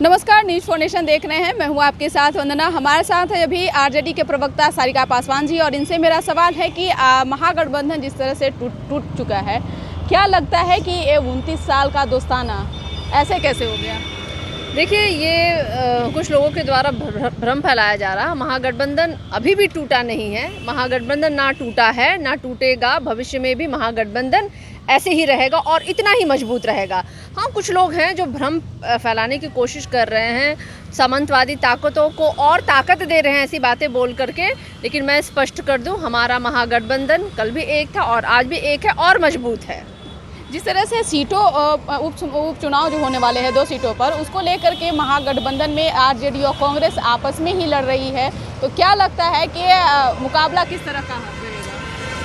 नमस्कार, news for nation देख रहे हैं। मैं हूं आपके साथ वंदना। हमारे साथ है अभी आरजेडी के प्रवक्ता सारिका पासवान जी, और इनसे मेरा सवाल है कि महागठबंधन जिस तरह से टूट चुका है, क्या लगता है कि ये 29 साल का दोस्ताना ऐसे कैसे हो गया? देखिए, ये कुछ लोगों के द्वारा भ्रम फैलाया जा रहा है। महागठबंधन अभी भी टूटा नहीं है। महागठबंधन ना टूटा है, ना टूटेगा। भविष्य में भी महागठबंधन ऐसे ही रहेगा और इतना ही मजबूत रहेगा। हाँ, कुछ लोग हैं जो भ्रम फैलाने की कोशिश कर रहे हैं, सामंतवादी ताकतों को और ताकत दे रहे हैं ऐसी बातें बोल करके। लेकिन मैं स्पष्ट कर दूं, हमारा महागठबंधन कल भी एक था और आज भी एक है और मजबूत है। जिस तरह से सीटों उपचुनाव जो होने वाले हैं 2 सीटों पर, उसको लेकर के महागठबंधन में आरजेडी और कांग्रेस आपस में ही लड़ रही है, तो क्या लगता है कि मुकाबला किस तरह का रहेगा?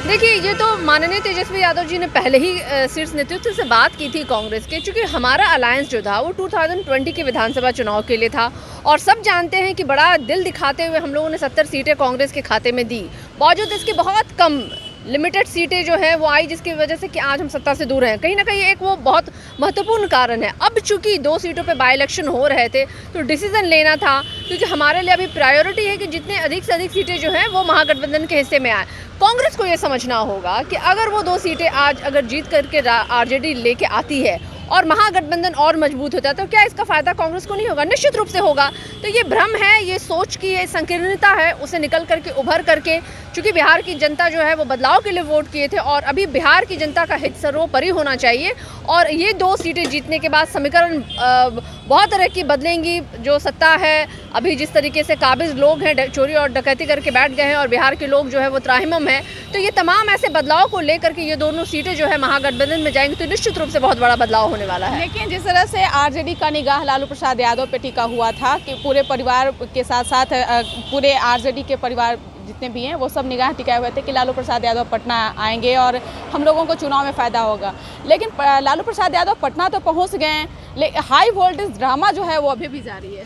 देखिए, ये तो माननीय तेजस्वी यादव जी ने पहले ही शीर्ष नेतृत्व से बात की थी कांग्रेस के, क्योंकि हमारा अलायंस जो था वो 2020 के विधानसभा चुनाव के लिए था। और सब जानते हैं कि बड़ा दिल दिखाते हुए हम लोगों ने 70 सीटें कांग्रेस के खाते में दी। बावजूद इसकी बहुत कम लिमिटेड सीटें जो है वो आई, जिसकी वजह से कि आज हम सत्ता से दूर हैं। कहीं ना कहीं एक वो बहुत महत्वपूर्ण कारण है। अब चूंकि 2 सीटों पे बाई इलेक्शन हो रहे थे तो डिसीजन लेना था, क्योंकि हमारे लिए अभी प्रायोरिटी है कि जितने अधिक से अधिक सीटें जो हैं वो महागठबंधन के हिस्से में आए। कांग्रेस को ये समझना होगा कि अगर वो 2 सीटें आज अगर जीत करके आरजेडी लेके आती है और महागठबंधन और मजबूत होता है, तो क्या इसका फायदा कांग्रेस को नहीं होगा? निश्चित रूप से होगा। तो ये भ्रम है, ये सोच की ये संकीर्णता है, उसे निकल करके उभर करके, क्योंकि बिहार की जनता जो है वो बदलाव के लिए वोट किए थे और अभी बिहार की जनता का हित सर्वोपरि होना चाहिए। और ये 2 सीटें जीतने के बाद समीकरण बहुत तरह की बदलेंगी। जो सत्ता है अभी, जिस तरीके से काबिज लोग हैं चोरी और डकैती करके बैठ गए हैं और बिहार के लोग जो है वो त्राहिमाम है, तो ये तमाम ऐसे बदलाव को लेकर के ये दोनों सीटें जो है महागठबंधन में जाएंगी, तो निश्चित रूप से बहुत बड़ा बदलाव होने वाला है। लेकिन जिस तरह से आरजेडी का निगाह लालू प्रसाद यादव पे टिका हुआ था कि पूरे परिवार के साथ साथ पूरे आरजेडी के परिवार जितने भी हैं वो सब निगाह टिकाए हुए थे कि लालू प्रसाद यादव पटना आएंगे और हम लोगों को चुनाव में फ़ायदा होगा। लेकिन लालू प्रसाद यादव पटना तो पहुंच गए हैं, लेकिन हाई वोल्टेज ड्रामा जो है वो अभी भी जारी है।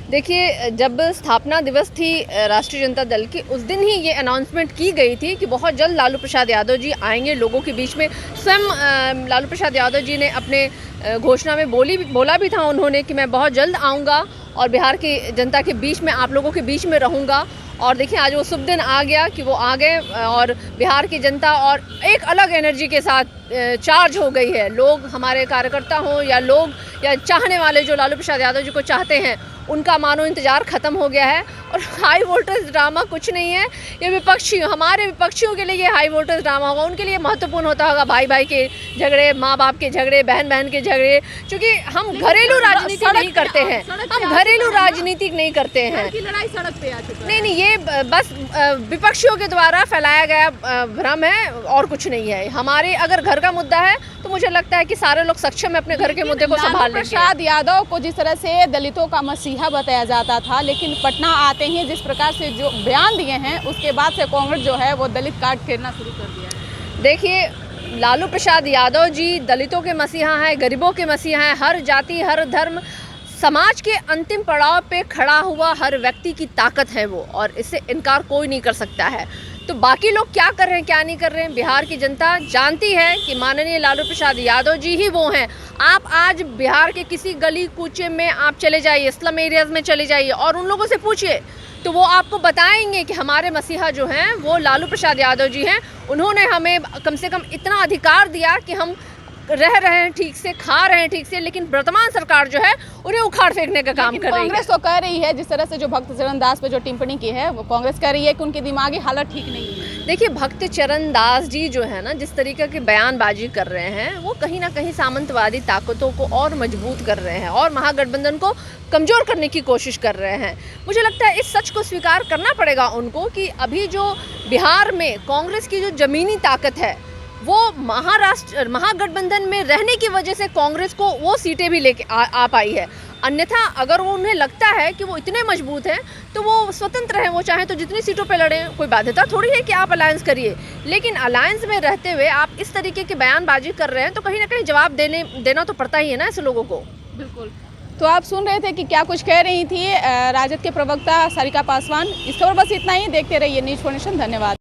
देखिए, जब स्थापना दिवस थी राष्ट्रीय जनता दल की, उस दिन ही ये अनाउंसमेंट की गई थी कि बहुत जल्द लालू प्रसाद यादव जी आएंगे लोगों के बीच में। स्वयं लालू प्रसाद यादव जी ने अपने घोषणा में बोला भी था उन्होंने कि मैं बहुत जल्द आऊँगा और बिहार की जनता के बीच में, आप लोगों के बीच में रहूँगा। और देखिए, आज वो शुभ दिन आ गया कि वो आ गए और बिहार की जनता और एक अलग एनर्जी के साथ चार्ज हो गई है। लोग, हमारे कार्यकर्ता हों या लोग या चाहने वाले जो लालू प्रसाद यादव जी को चाहते हैं, उनका मानो इंतज़ार ख़त्म हो गया है। और हाई वोल्टेज ड्रामा कुछ नहीं है, ये हमारे विपक्षियों के लिए ये हाई वोल्टेज ड्रामा होगा। उनके लिए महत्वपूर्ण होता होगा भाई भाई के झगड़े, माँ बाप के झगड़े, बहन बहन के झगड़े, क्योंकि हम घरेलू राजनीति नहीं करते हैं। हम घरेलू राजनीति नहीं करते हैं। लड़ाई सड़क पे आ चुकी है। नहीं, ये बस विपक्षियों के द्वारा फैलाया गया भ्रम है और कुछ नहीं है। हमारे अगर घर का मुद्दा है तो मुझे लगता है कि सारे लोग सक्षम है अपने घर के मुद्दे को संभालने के। प्रसाद यादव को जिस तरह से दलितों का मसीहा बताया जाता था, लेकिन पटना आते ही जिस प्रकार से जो बयान दिए हैं, उसके बाद से कांग्रेस जो है वो दलित कार्ड खेलना शुरू कर दिया है। देखिए, लालू प्रसाद यादव जी दलितों के मसीहा हैं, गरीबों के मसीहा हैं। हर जाति, हर धर्म, समाज के अंतिम पड़ाव पे खड़ा हुआ हर व्यक्ति की ताकत है वो, और इससे इनकार कोई नहीं कर सकता है। तो बाकी लोग क्या कर रहे हैं, क्या नहीं कर रहे हैं, बिहार की जनता जानती है कि माननीय लालू प्रसाद यादव जी ही वो हैं। आप आज बिहार के किसी गली कूचे में आप चले जाइए, स्लम एरियाज में चले जाइए और उन लोगों से पूछिए, तो वो आपको बताएंगे कि हमारे मसीहा जो हैं वो लालू प्रसाद यादव जी हैं। उन्होंने हमें कम से कम इतना अधिकार दिया कि हम रह रहे हैं ठीक से, खा रहे हैं ठीक से, लेकिन वर्तमान सरकार जो है उन्हें उखाड़ फेंकने का काम कर रही है। कांग्रेस तो कह रही है, जिस तरह से जो भक्त चरण दास पे जो टिप्पणी की है, वो कांग्रेस कह रही है कि उनकी दिमागी हालत ठीक नहीं है। देखिए, भक्त चरण दास जी जो है ना, जिस तरीके की बयानबाजी कर रहे हैं, वो कहीं ना कहीं सामंतवादी ताकतों को और मजबूत कर रहे हैं और महागठबंधन को कमज़ोर करने की कोशिश कर रहे हैं। मुझे लगता है इस सच को स्वीकार करना पड़ेगा उनको कि अभी जो बिहार में कांग्रेस की जो ज़मीनी ताकत है, वो महागठबंधन में रहने की वजह से कांग्रेस को वो सीटें भी लेके आ पाई है। अन्यथा अगर वो उन्हें लगता है कि वो इतने मजबूत हैं तो वो स्वतंत्र हैं, वो चाहें तो जितनी सीटों पे लड़ें, कोई बाध्यता थोड़ी है कि आप अलायंस करिए। लेकिन अलायंस में रहते हुए आप इस तरीके की बयानबाजी कर रहे हैं तो कहीं ना कहीं जवाब देना तो पड़ता ही है ना ऐसे लोगों को। बिल्कुल। तो आप सुन रहे थे कि क्या कुछ कह रही थी राजद के प्रवक्ता सारिका पासवान। इस खबर बस इतना ही। देखते रहिए न्यूज़ फॉर नेशन। धन्यवाद।